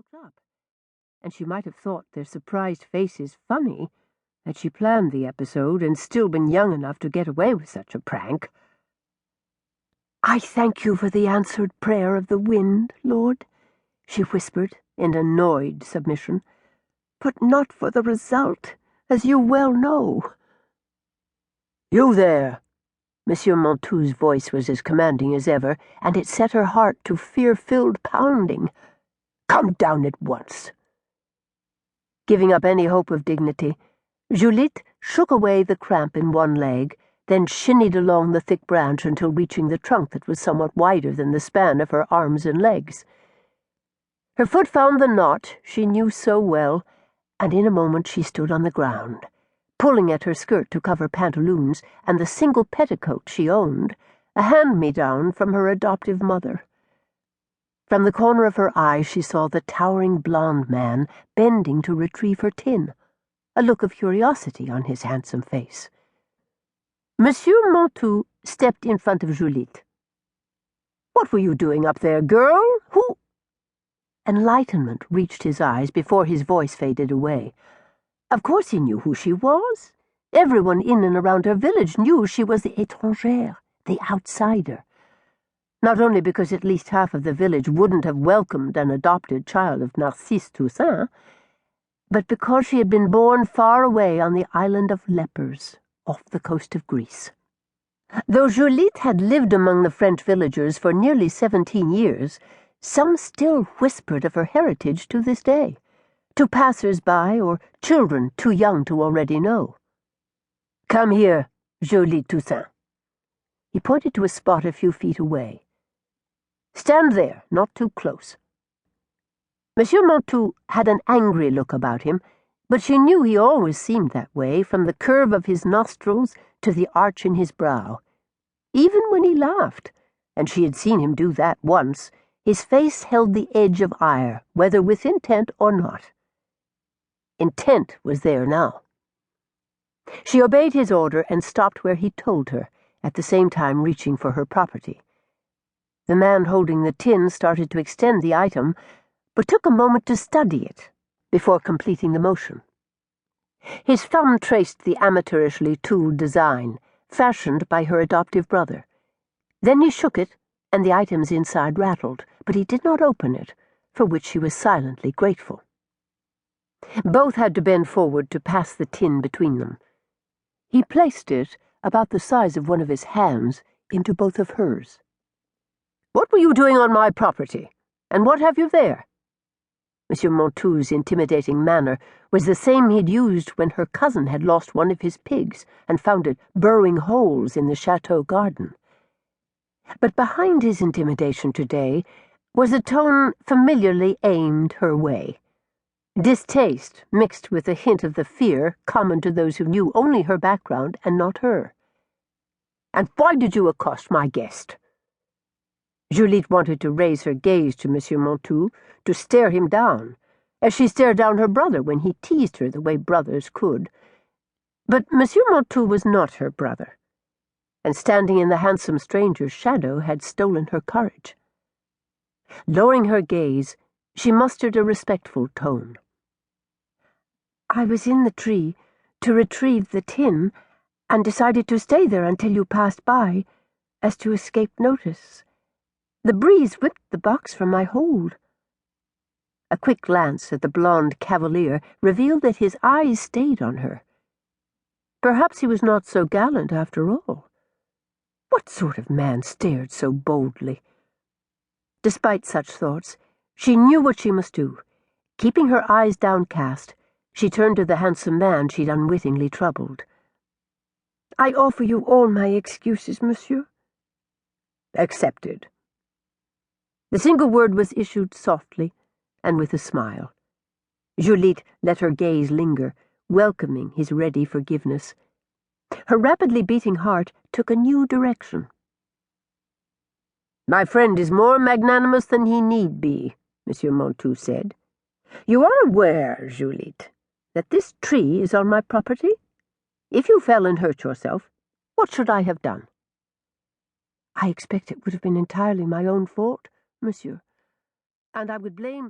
looked up, and she might have thought their surprised faces funny had she planned the episode and still been young enough to get away with such a prank. "I thank you for the answered prayer of the wind, Lord," she whispered in annoyed submission, "but not for the result, as you well know." "You there!" Monsieur Montou's voice was as commanding as ever, and it set her heart to fear-filled pounding. "Come down at once." Giving up any hope of dignity, Juliette shook away the cramp in one leg, then shinnied along the thick branch until reaching the trunk that was somewhat wider than the span of her arms and legs. Her foot found the knot she knew so well, and in a moment she stood on the ground, pulling at her skirt to cover pantaloons and the single petticoat she owned, a hand-me-down from her adoptive mother. From the corner of her eye she saw the towering blond man bending to retrieve her tin, a look of curiosity on his handsome face. Monsieur Montou stepped in front of Juliette. "What were you doing up there, girl? Who—" Enlightenment reached his eyes before his voice faded away. Of course he knew who she was. Everyone in and around her village knew she was the étrangère, the outsider. Not only because at least half of the village wouldn't have welcomed an adopted child of Narcisse Toussaint, but because she had been born far away on the island of lepers, off the coast of Greece. Though Juliette had lived among the French villagers for nearly 17 years, some still whispered of her heritage to this day, to passers-by or children too young to already know. "Come here, Julie Toussaint." He pointed to a spot a few feet away. "Stand there, not too close." Monsieur Montou had an angry look about him, but she knew he always seemed that way, from the curve of his nostrils to the arch in his brow. Even when he laughed, and she had seen him do that once, his face held the edge of ire, whether with intent or not. Intent was there now. She obeyed his order and stopped where he told her, at the same time reaching for her property. The man holding the tin started to extend the item, but took a moment to study it before completing the motion. His thumb traced the amateurishly tooled design, fashioned by her adoptive brother. Then he shook it, and the items inside rattled, but he did not open it, for which she was silently grateful. Both had to bend forward to pass the tin between them. He placed it, about the size of one of his hands, into both of hers. "What were you doing on my property? And what have you there?" Monsieur Montou's intimidating manner was the same he'd used when her cousin had lost one of his pigs and found it burrowing holes in the chateau garden. But behind his intimidation today was a tone familiarly aimed her way. Distaste mixed with a hint of the fear common to those who knew only her background and not her. "And why did you accost my guest?" Juliette wanted to raise her gaze to Monsieur Montou, to stare him down, as she stared down her brother when he teased her the way brothers could. But Monsieur Montou was not her brother, and standing in the handsome stranger's shadow had stolen her courage. Lowering her gaze, she mustered a respectful tone. "I was in the tree to retrieve the tin, and decided to stay there until you passed by, as to escape notice. The breeze whipped the box from my hold." A quick glance at the blonde cavalier revealed that his eyes stayed on her. Perhaps he was not so gallant after all. What sort of man stared so boldly? Despite such thoughts, she knew what she must do. Keeping her eyes downcast, she turned to the handsome man she'd unwittingly troubled. "I offer you all my excuses, monsieur." "Accepted." The single word was issued softly and with a smile. Juliette let her gaze linger, welcoming his ready forgiveness. Her rapidly beating heart took a new direction. "My friend is more magnanimous than he need be," Monsieur Montou said. "You are aware, Juliette, that this tree is on my property? If you fell and hurt yourself, what should I have done?" "I expect it would have been entirely my own fault, monsieur, and I would blame